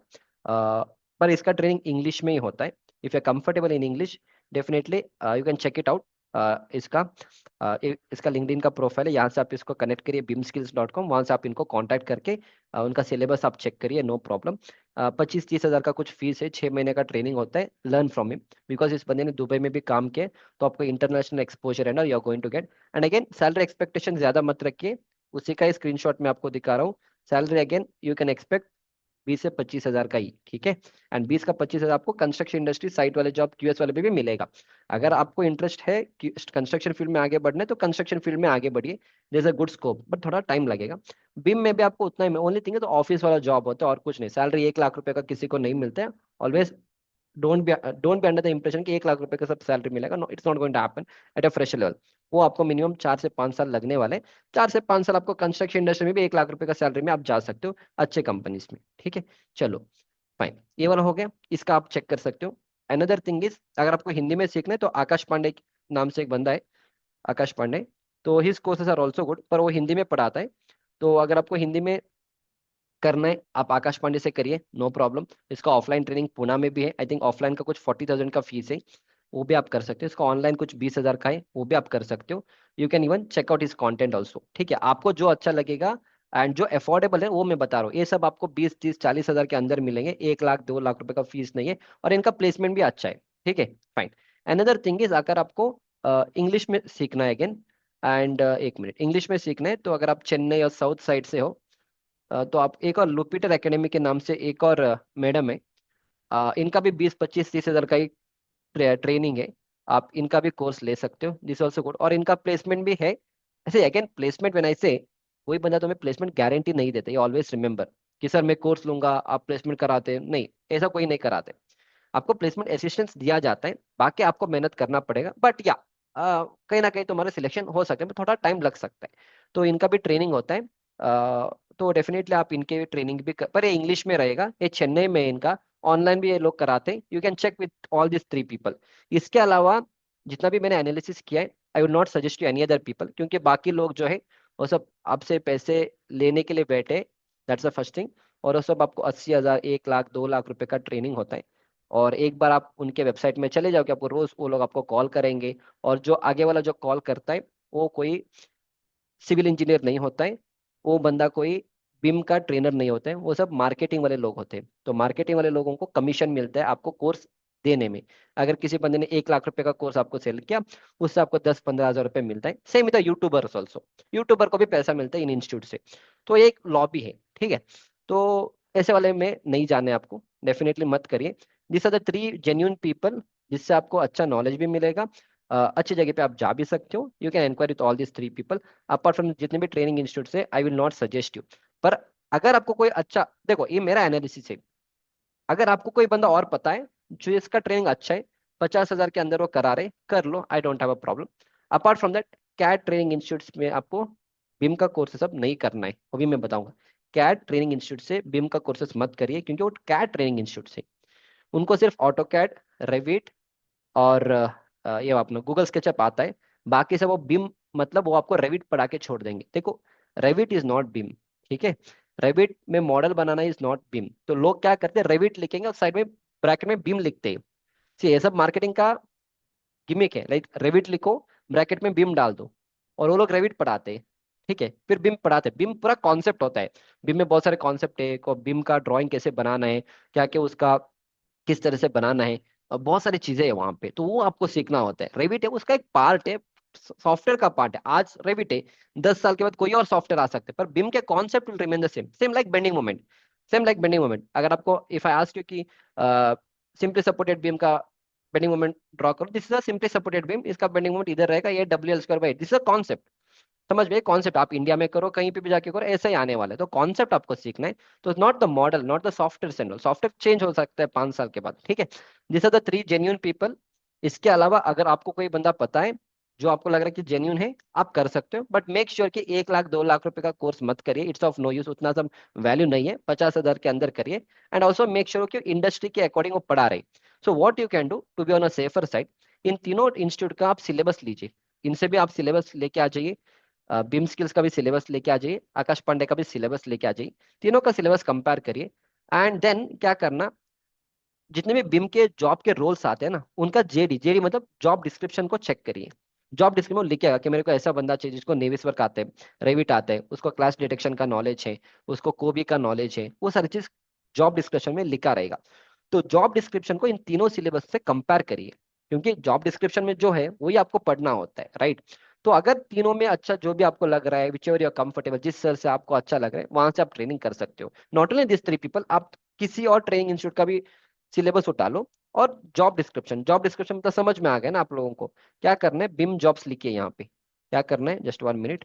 पर इसका ट्रेनिंग इंग्लिश में ही होता है। If you comfortable in English, definitely you can check it out. इसका इसका लिंक्डइन का प्रोफाइल है, यहाँ से आप इसको कनेक्ट करिए bimskills.com, वहाँ से आप इनको कांटेक्ट करके उनका सिलेबस आप चेक करिए, नो प्रॉब्लम। 25-30 हज़ार का कुछ फीस है, 6 महीने का ट्रेनिंग होता है। लर्न फ्रॉम हिम, बिकॉज इस बंदे ने दुबई में भी काम किया है, तो आपको इंटरनेशनल एक्सपोजर है ना, you are going to get. And again salary expectation ज्यादा मत रखिए, उसी का स्क्रीनशॉट मैं आपको दिखा रहा हूँ। Salary again you can expect 20 से 25 हज़ार का ही, ठीक है। एंड 20 का 25 हज़ार आपको कंस्ट्रक्शन इंडस्ट्री साइट वाले जॉब क्यूएस वाले पे भी मिलेगा। अगर आपको इंटरेस्ट है कि कंस्ट्रक्शन फील्ड में आगे बढ़ना है, तो कंस्ट्रक्शन फील्ड में आगे बढ़िए, there is a good scope, but थोड़ा टाइम लगेगा। बिम में भी आपको उतना ही, ओनली थिंग है तो ऑफिस वाला जॉब होता है और कुछ नहीं। सैलरी 1 लाख रुपए का किसी को नहीं मिलता है। Always don't be under the impression कि 1 लाख रुपए का सब सैलरी मिलेगा, no, it's not going to happen at a fresher level. वो आपको मिनिमम 4 से 5 साल लगने वाले हैं। 4 से 5 साल आपको कंस्ट्रक्शन इंडस्ट्री में भी 1 लाख रुपए का सैलरी में आप जा सकते हो, अच्छे कंपनीज में, ठीक है। चलो फाइन, ये वाला हो गया, इसका आप चेक कर सकते हो। अनदर थिंग इज, अगर आपको हिंदी में सीखना है तो आकाश पांडे नाम से एक बंदा है, आकाश पांडे। तो his courses are also good, पर वो हिंदी में पढ़ाता है। तो अगर आपको हिंदी में करना है, आप आकाश पांडे से करिए, नो प्रॉब्लम। इसका ऑफलाइन ट्रेनिंग पुणे में भी है, आई थिंक ऑफलाइन का कुछ 40,000 का फीस है, वो भी आप कर सकते हो। इसका ऑनलाइन कुछ 20 हज़ार का है, वो भी आप कर सकते हो। You can even check out इस कंटेंट ऑल्सो, ठीक है। आपको जो अच्छा लगेगा एंड जो अफोर्डेबल है वो मैं बता रहा हूँ, ये सब आपको 20, 30, 40 हज़ार के अंदर मिलेंगे, 1 लाख 2 लाख रुपए का फीस नहीं है। और इनका प्लेसमेंट भी अच्छा है, ठीक है। फाइन। अनदर थिंग इज, अगर आपको इंग्लिश में सीखना है अगेन, एंड एक मिनट, इंग्लिश में सीखना है तो अगर आप चेन्नई और साउथ साइड से हो, तो आप एक और लुपिटर एकेडमी के नाम से एक और मैडम है, इनका भी 20, 25, 30 हज़ार का ही ट्रेनिंग है। आप इनका भी कोर्स ले सकते हो, दिस ऑल्सो गुड, और इनका प्लेसमेंट भी है। ऐसे अगेन प्लेसमेंट व्हेन आई से, कोई बंदा तुम्हें प्लेसमेंट गारंटी नहीं देता, ये ऑलवेज रिमेंबर कि सर मैं कोर्स लूंगा आप प्लेसमेंट कराते हैं, नहीं, ऐसा कोई नहीं कराते। आपको प्लेसमेंट असिस्टेंस दिया जाता है, बाकी आपको मेहनत करना पड़ेगा, बट या कहीं ना कहीं तुम्हारा सिलेक्शन हो सकता है, but थोड़ा टाइम लग सकता है। तो इनका भी ट्रेनिंग होता है। तो डेफिनेटली आप इनके ट्रेनिंग भी पर ये इंग्लिश में रहेगा, ये चेन्नई में है इनका। ऑनलाइन भी ये लोग कराते हैं, you can check with all this 3 people. इसके अलावा जितना भी मैंने एनालिसिस किया है, I would not suggest to any other people, क्योंकि बाकी लोग जो है वो सब आपसे पैसे लेने के लिए बैठे, दैट्स द फर्स्ट थिंग। और वो सब आपको 80 हज़ार, 1 लाख 2 लाख रुपए का ट्रेनिंग होता है। और एक बार आप उनके वेबसाइट में चले जाओ कि आपको रोज वो लोग आपको कॉल करेंगे। और जो आगे वाला जो कॉल करता है, वो कोई सिविल इंजीनियर नहीं होता है, वो बंदा कोई बिम का ट्रेनर नहीं होता है, वो सब मार्केटिंग वाले लोग होते हैं। तो मार्केटिंग वाले लोगों को कमीशन मिलता है आपको कोर्स देने में। अगर किसी बंदे ने 1 लाख रुपए का कोर्स आपको सेल किया, उससे आपको 10-15 हज़ार रुपए मिलता है। सेम इधर यूट्यूबर्स ऑल्सो, यूट्यूबर को भी पैसा मिलता है इन इंस्टीट्यूट से। तो ये एक लॉबी है, ठीक है। तो ऐसे वाले में नहीं जाने आपको, डेफिनेटली मत करिए। This are the 3 genuine people, जिससे आपको अच्छा नॉलेज भी मिलेगा, अच्छी जगह पे आप जा भी सकते हो। You can enquire with all this 3 people. Apart from जितने भी ट्रेनिंग इंस्टीट्यूट है, I will not suggest you. पर अगर आपको कोई अच्छा, देखो ये मेरा एनालिसिस है, अगर आपको कोई बंदा और पता है जो इसका ट्रेनिंग अच्छा है, 50 हज़ार के अंदर वो करा रहे, कर लो, I don't have a problem. Apart from that, CAT training institute में आपको बिम का कोर्सेज सब नहीं करना है, वो भी मैं बताऊंगा। कैट ट्रेनिंग इंस्टीट्यूट से बिम का कोर्सेज मत करिए, क्योंकि वो कैट ट्रेनिंग इंस्टीट्यूट से, उनको सिर्फ ऑटो कैड, रेविट और ये अपना गूगल स्केचअप आता है। बाकी सब वो बिम, मतलब वो आपको रेविट पढ़ा के छोड़ देंगे। देखो, रेविट इज नॉट बिम, ठीक है। रेविट में मॉडल बनाना इज नॉट बिम। तो लोग क्या करते हैं, रेविट लिखेंगे और साइड में ब्रैकेट में बिम लिखते हैं। See, ये सब मार्केटिंग का गिमिक है, लाइक रेविट लिखो, ब्रैकेट में बिम डाल दो, और वो लोग रेविट पढ़ाते हैं, ठीक है, फिर बिम पढ़ाते हैं। बिम पूरा कॉन्सेप्ट होता है, बिम में बहुत सारे कॉन्सेप्ट है, को बिम का ड्राइंग कैसे बनाना है, क्या क्या उसका किस तरह से बनाना है, और बहुत सारी चीजें है वहां पे, तो वो आपको सीखना होता है। रेविट है उसका एक पार्ट है, सॉफ्टवेयर का पार्ट है। आज रेविट है, 10 साल के बाद कोई और सॉफ्टवेयर आ सकते हैं, पर बिम के concept will remain the same, same like bending moment. Same like bending moment, अगर आपको इफ आई आस्क यू कि सिंपली सपोर्टेड बीम का बेंडिंग मोमेंट ड्रॉ करो, this is a simply supported beam, इसका बेंडिंग मोमेंट इधर रहेगा, ये WL² this is a concept. समझ में, कॉन्सेप्ट आप इंडिया में करो, कहीं पे भी जाके करो, ऐसे ही आने वाले हैं। तो कॉन्सेप्ट आपको सीखना है। तो not the model, not the software सेंडल, सॉफ्टवेयर चेंज हो सकता है 5 साल के बाद, ठीक है। This are the 3 genuine people. इसके अलावा अगर आपको कोई बंदा पता है जो आपको लग रहा है कि जेन्यून है आप कर सकते हो, बट मेक श्योर कि 1 लाख 2 लाख रुपए का कोर्स मत करिए, इट्स ऑफ नो यूज, उतना सब वैल्यू नहीं है, 50,000 के अंदर करिए। एंड ऑल्सो मेक श्योर कि इंडस्ट्री के अकॉर्डिंग वो पढ़ा रहे। So what you can do to be on a safer side, इन तीनों इंस्टीट्यूट का आप सिलेबस लीजिए, इनसे भी आप सिलेबस लेके आ जाइए, बिम स्किल्स का भी सिलेबस लेके आ जाइए, आकाश पांडे का भी सिलेबस लेके आ जाइए, तीनों का सिलेबस कंपेयर करिए। एंड देन क्या करना, जितने भी बिम के जॉब के रोल्स आते हैं ना, उनका जेडी, जेडी मतलब जॉब डिस्क्रिप्शन को चेक करिए। जॉब डिस्क्रिप्शन में लिख के आएगा कि मेरे को ऐसा बंदा चाहिए जिसको नेविस वर्क आते हैं, रेविट आते हैं, उसको क्लास डिटेक्शन का नॉलेज है, उसको कोबी का नॉलेज है, वो सारी चीज जॉब डिस्क्रिप्शन में लिखा रहेगा। तो जॉब डिस्क्रिप्शन को इन तीनों सिलेबस से कंपेयर करिए, क्योंकि जॉब डिस्क्रिप्शन में जो है वही आपको पढ़ना होता है, राइट। तो अगर तीनों में अच्छा जो भी आपको लग रहा है, विच एवर यू कंफर्टेबल, जिस सर से आपको अच्छा लग रहा है वहां से आप ट्रेनिंग कर सकते हो। नॉट ओनली दिस 3 पीपल, आप किसी और ट्रेनिंग इंस्टीट्यूट का भी सिलेबस उठा लो। और जॉब डिस्क्रिप्शन, जॉब डिस्क्रिप्शन तो समझ में आ गया ना आप लोगों को, क्या करना है, बिम जॉब्स लिखिए यहाँ पे, क्या करना है, जस्ट 1 मिनट।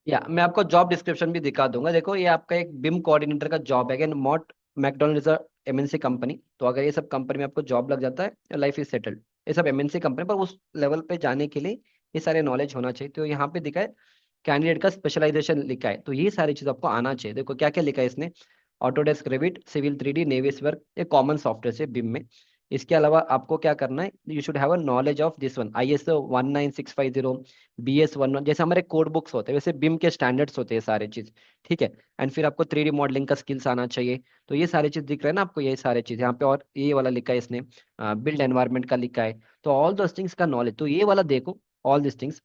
या मैं आपको जॉब डिस्क्रिप्शन भी दिखा दूंगा, देखो ये आपका एक बिम कोऑर्डिनेटर का जॉब है। Again Mott MacDonald is a MNC company, तो अगर ये सब कंपनी में आपको जॉब लग जाता है, लाइफ इज सेटल्ड। ये सब एमएनसी कंपनी, पर उस लेवल पे जाने के लिए ये सारे नॉलेज होना चाहिए। तो यहाँ पे दिखा है कैंडिडेट का स्पेशलाइजेशन लिखा है, तो ये सारी चीज आपको आना चाहिए। देखो क्या क्या लिखा है इसने, Autodesk, Revit, civil 3D, Navisworks, ये कॉमन सॉफ्टवेयर है बिम में। इसके अलावा आपको क्या करना है, you should have a knowledge of this one, ISO 19650, BS11, जैसे हमारे कोड बुक्स होते हैं वैसे बिम के स्टैंडर्ड्स होते हैं सारे चीज, ठीक है। एंड फिर आपको 3D मॉडलिंग का स्किल्स आना चाहिए। तो ये सारी चीज दिख रहा है ना आपको, ये सारे चीज यहाँ पे, और ये वाला लिखा है इसने, बिल्ड एनवायरनमेंट का लिखा है। तो ऑल दोस थिंग्स का नॉलेज, तो ये वाला देखो, all this things,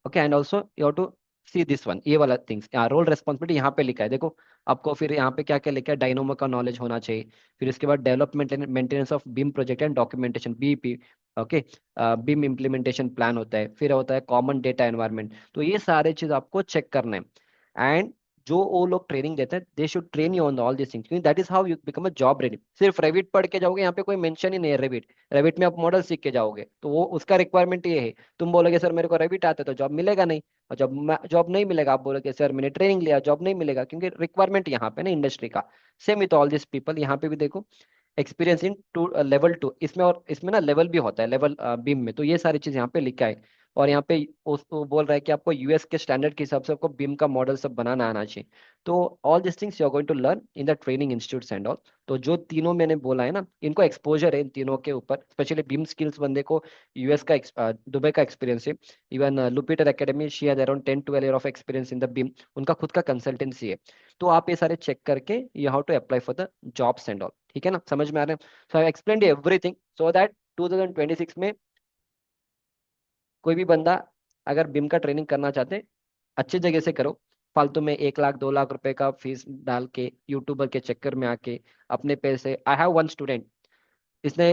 okay. And also you have to see this one, ये वाला थिंग्स, रोल रेस्पॉन्सिबिलिटी यहाँ पे लिखा है देखो। आपको फिर यहाँ पे क्या क्या लिखा है, डायनोमो का नॉलेज होना चाहिए। फिर इसके बाद development and maintenance of beam project and documentation, BEP, okay. Beam implementation plan होता है, फिर होता है कॉमन डेटा एनवायरनमेंट। तो ये सारे चीज आपको चेक करना है। एंड जो वो लोग ट्रेनिंग देते हैं, they should train you on all this things, क्योंकि that is how you become a job ready. सिर्फ रेविट पढ़ के जाओगे, यहाँ पे कोई मेंशन ही नहीं है रेविट, रेविट में आप मॉडल सीख के जाओगे, तो वो उसका रिक्वायरमेंट ये है। तुम बोलोगे सर मेरे को रेविट आता है, तो जॉब मिलेगा नहीं। और जब जॉब नहीं मिलेगा, आप बोलोगे सर मैंने ट्रेनिंग लिया, जॉब नहीं मिलेगा, क्योंकि रिक्वायरमेंट यहाँ पे ना इंडस्ट्री का। Same with all this people, यहाँ पे भी देखो एक्सपीरियंस इन टू लेवल 2, इसमें, और इसमें ना लेवल भी होता है, लेवल बीम में। तो ये सारी चीज यहाँ पे लिखा है। और यहाँ पे वो बोल रहा है कि आपको यूएस के स्टैंडर्ड के हिसाब से आपको बीम का मॉडल सब बनाना आना चाहिए। तो all this things you are going to learn in the training institutes and all. तो जो तीनों मैंने बोला है ना, इनको एक्सपोजर है इन तीनों के ऊपर, स्पेशली बीम स्किल्स बंदे को यूएस का दुबई का एक्सपीरियंस है। Even Lupiter academy, she has around 10-12 year of experience in the BIM, उनका खुद का कंसल्टेंसी है। तो आप ये सारे चेक करके you how to apply for the jobs and all, ठीक है ना, समझ में आ रहा है। So I explain everything so that 2026 में कोई भी बंदा अगर बिम का ट्रेनिंग करना चाहते, अच्छी जगह से करो। फालतू में 1 लाख 2 लाख रुपए का फीस डाल के यूट्यूबर के चक्कर में आके अपने पैसे, आई हैव वन स्टूडेंट, इसने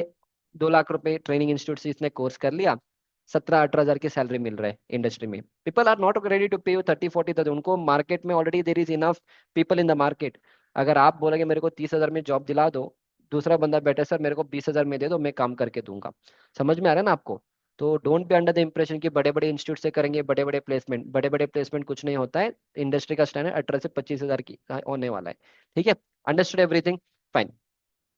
2 लाख रुपए ट्रेनिंग इंस्टीट्यूट से इसने कोर्स कर लिया, 17-18 हजार की सैलरी मिल रहा है इंडस्ट्री में। People are not ready to pay you 30-40 thousand, उनको मार्केट में already there is enough people in the market. अगर आप बोलोगे मेरे को 30 हजार में जॉब दिला दो, दूसरा बंदा बैठे सर मेरे को 20 हजार में दे दो, मैं काम करके दूंगा। समझ में आ रहा है ना आपको। तो don't be under the impression कि बड़े बड़े इंस्टीट्यूट से करेंगे बड़े बड़े प्लेसमेंट, बड़े बड़े प्लेसमेंट कुछ नहीं होता है। इंडस्ट्री का स्टैंडर्ड 18 से 25 हजार की होने वाला है, ठीक है। अंडरस्टूड एवरीथिंग, फाइन,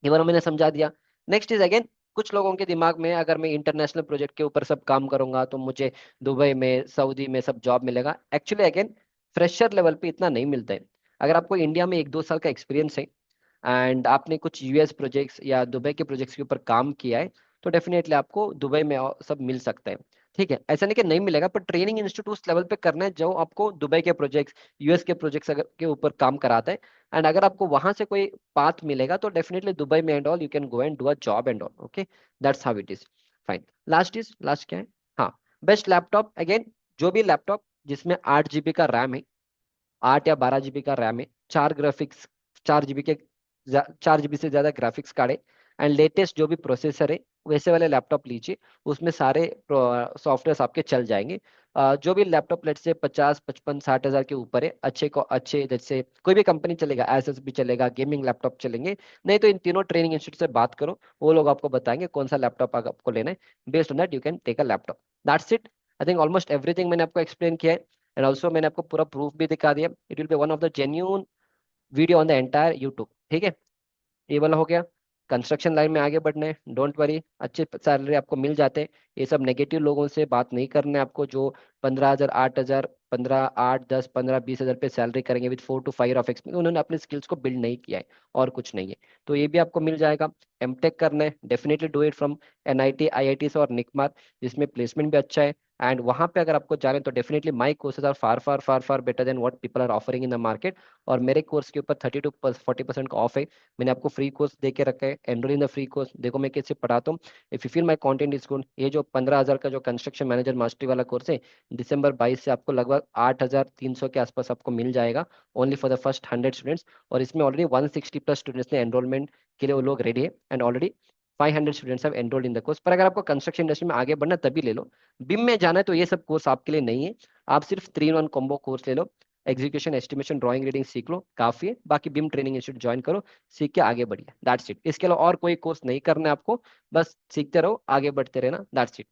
ये बार मैंने समझा दिया। नेक्स्ट इज अगेन, कुछ लोगों के दिमाग में अगर मैं इंटरनेशनल प्रोजेक्ट के ऊपर सब काम करूंगा तो मुझे दुबई में, सऊदी में सब जॉब मिलेगा। एक्चुअली अगेन फ्रेशर लेवल पे इतना नहीं मिलता है। अगर आपको इंडिया में 1-2 साल का एक्सपीरियंस है एंड आपने कुछ यूएस प्रोजेक्ट्स या दुबई के प्रोजेक्ट्स के ऊपर काम किया है, तो डेफिनेटली आपको दुबई में सब मिल सकता है, ठीक है। ऐसा नहीं कि नहीं मिलेगा, पर ट्रेनिंग इंस्टीट्यूट उस लेवल पे करना है जो आपको दुबई के प्रोजेक्ट्स, यूएस के प्रोजेक्ट्स अगर के ऊपर काम कराता है। एंड अगर आपको वहां से कोई पाथ मिलेगा तो डेफिनेटली दुबई में and all you can go and do a job and all, okay. That's how it is, fine. Last क्या है, हाँ, बेस्ट लैपटॉप। अगेन जो भी लैपटॉप जिसमें 8 GB का रैम है, 8 या 12 GB का रैम है, 4 ग्राफिक्स, 4 GB के, 4 GB से ज्यादा ग्राफिक्स कार्ड है, एंड लेटेस्ट जो भी प्रोसेसर है, वैसे वाले लैपटॉप लीजिए। उसमें सारे सॉफ्टवेयर आपके चल जाएंगे। जो भी लैपटॉप लेट से 50-55-60 हजार के ऊपर है, अच्छे को अच्छे, जैसे कोई भी कंपनी चलेगा, एसएस भी चलेगा, गेमिंग लैपटॉप चलेंगे। नहीं तो इन तीनों ट्रेनिंग इंस्टीट्यूट से बात करो, वो लोग आपको बताएंगे कौन सा लैपटॉप आपको लेना है। Based on that you can take a laptop. That's it. I think almost everything मैंने आपको एक्सप्लेन किया है। एंड ऑल्सो मैंने आपको पूरा प्रूफ भी दिखा दिया। It will be one of the genuine video on the entire YouTube, ठीक है। ये वाला हो गया। कंस्ट्रक्शन लाइन में आगे बढ़ना है, डोंट वरी, अच्छे सैलरी आपको मिल जाते हैं। ये सब नेगेटिव लोगों से बात नहीं करना है आपको, जो 15,000, 8,000, 15, 8, 10, 15, 20,000 पे सैलरी करेंगे विद 4 to 5 ऑफ एक्सपीरियंस, उन्होंने अपने स्किल्स को बिल्ड नहीं किया है, और कुछ नहीं है। तो ये भी आपको मिल जाएगा। एमटेक करना है, definitely do it from NIT, IIT से और निकमार, जिसमें प्लेसमेंट भी अच्छा है। एंड वहां पे अगर आपको जाना है तो definitely my courses are far far far far better than what people are offering in the market. और मेरे कोर्स के ऊपर 30 to 40% का ऑफ है। मैंने आपको फ्री कोर्स दे के रखा है, enrol in the free course. देखो मैं कैसे पढ़ाता हूँ, if you feel my content is good. ये जो 15,000 का जो कंस्ट्रक्शन मैनेजर मास्टरी वाला कोर्स है, दिसंबर 22 से आपको लगभग 8,300 के आसपास आपको मिल जाएगा, only for the first 100 students. और इसमें ऑलरेडी 160+ स्टूडेंट्स ने एनरोलमेंट के लिए वो लोग रेडी है, and already 500 students have enrolled in the course. पर अगर आपको कंस्ट्रक्शन इंडस्ट्री में आगे बढ़ना तभी ले लो। बिम में जाना है तो ये सब कोर्स आपके लिए नहीं है। आप सिर्फ 3 in 1 कॉम्बो कोर्स ले लो। एग्जीक्यूशन, एस्टिमेशन, ड्राइंग, रीडिंग सीख लो, काफी है। बाकी बिम ट्रेनिंग इंस्टीट्यूट ज्वाइन करो, सीख के आगे बढ़िए, दैट्स इट। इसके अलावा और कोई कोर्स नहीं करना है आपको, बस सीखते रहो, आगे बढ़ते रहना, दैट्स इट।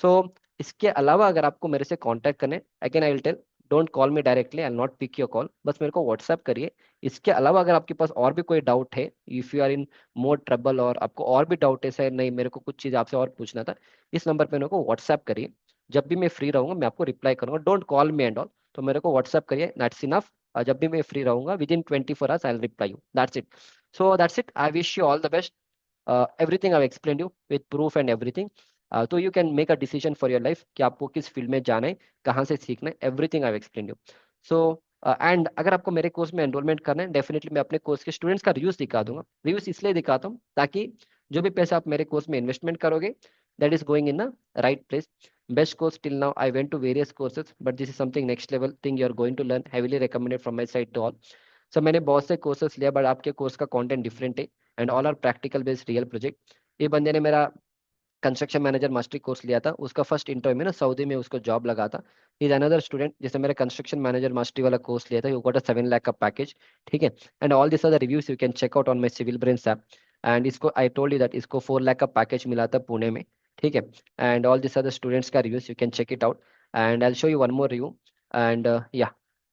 सो इसके अलावा अगर आपको मेरे से कांटेक्ट करने, again I will tell, don't call me directly, I will not pick your call, बस मेरे को व्हाट्सएप करिए। इसके अलावा अगर आपके पास और भी कोई डाउट है, if you are in more trouble, और आपको और भी डाउट है, सर नहीं मेरे को कुछ चीज़ आपसे और पूछना था, इस नंबर पे मेरे को व्हाट्सएप करिए। जब भी मैं फ्री रहूंगा मैं आपको रिप्लाई करूंगा, don't call me and all. तो मेरे को व्हाट्सएप करिए, दैट्स इनफ। जब भी मैं फ्री रहूंगा within 24 hours I will reply you, that's it. So that's it, I wish you all the best. Everything I explain you with proof and everything. तो you can make a decision for your life कि आपको किस फील्ड में जाना है, कहाँ से सीखना है, everything I explain you. So and अगर आपको मेरे कोर्स में एनरोलमेंट करना है, डेफिनेटली मैं अपने कोर्स के स्टूडेंट्स का रिव्यूज दिखा दूंगा। रिव्यूज इसलिए दिखाता हूँ ताकि जो भी पैसा आप मेरे कोर्स में इन्वेस्टमेंट करोगे, that is going in the right place. Best course till now. I went to various courses, but this is something next level thing you are going to learn. Heavily recommended from my side to all. So मैंने बहुत से कोर्सेस लिया, बट आपके कोर्स का कंटेंट डिफरेंट है, and all are practical based real project. ये बंदे ने मेरा कंस्ट्रक्शन मैनेजर मास्टरी कोर्स लिया था, उसका फर्स्ट इंटरव्यू में ना सऊदी में उसको जॉब लगा था। इज अनदर स्टूडेंट जिसने मेरा कंस्ट्रक्शन मैनेजर मास्टरी वाला कोर्स लिया था, यू गॉट अ 7 लाख का पैकेज। ठीक है, and all this are the reviews you can check out on my Civil Brains app. And इसको आई टोल्ड यू दैट इसको 4 लाख का पैकेज मिला था पुणे में। ठीक है, and all this are the students का reviews, you can check it out. And I show you one more review. And या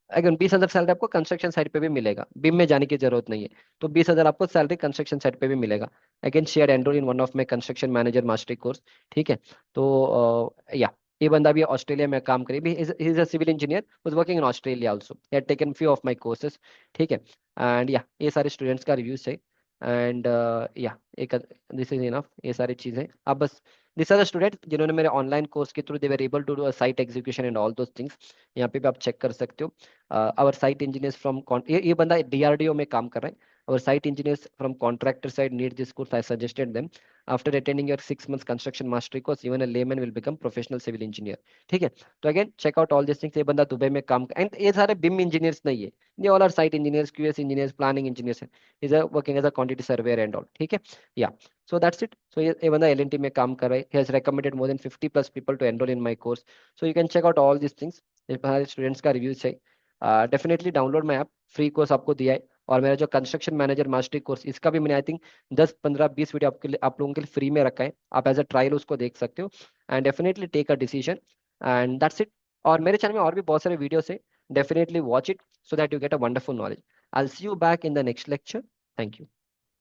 अगर 20,000 सैलरी आपको कंस्ट्रक्शन साइड पे भी मिलेगा, बिम में जाने की जरूरत नहीं है। तो 20,000 आपको सैलरी कंस्ट्रक्शन साइड पे भी मिलेगा। Again share enrol in one of my construction manager mastery course. ठीक है, तो या ये बंदा भी ऑस्ट्रेलिया में काम करे भी, is a civil engineer, was working in Australia also, he had taken few of my courses. ठीक है, एंड या ये सारे स्टूडेंट्स का रिव्यूज है। एंड या एक दिस इज इनफ, ये सारी चीजें आप बस, दिस आर द स्टूडेंट जिन्होंने मेरे ऑनलाइन कोर्स के through they were able to do a site execution and all those things. यहाँ पे भी आप चेक कर सकते हो। आवर साइट इंजीनियर्स फ्रॉम, ये बंदा डीआरडीओ में काम कर रहा है। Our site engineers from contractor side need this course. I suggested them. After attending your 6 months construction mastery course, even a layman will become professional civil engineer. ठीक है, तो again check out all this things. ये बंदा दुबई में काम, एंड ये सारे बिम इंजीनियर्स नहीं है, ये all are site engineers, QS engineers, planning engineers है। Is working as a quantity surveyor and all. ठीक है, या सो दैट्स इट। सो ये बंदा एलएनटी में काम कर रहा है। He has recommended more than 50+ people to enroll in my course. So you can check out all these things। ये हमारे स्टूडेंट्स का रिव्यूज है। Definitely download my app, free course आपको दिया है। और मेरा जो कंस्ट्रक्शन मैनेजर मास्टरी कोर्स, इसका भी मैंने आई थिंक 10, 15, 20 वीडियो आपके लिए, आप लोगों के लिए फ्री में रखा है। आप एज अ ट्रायल उसको देख सकते हो, and definitely take a decision, and that's it. और मेरे चैनल में और भी बहुत सारे वीडियोस है, definitely watch it so that you get a wonderful knowledge. I will see you back in the next lecture. Thank you.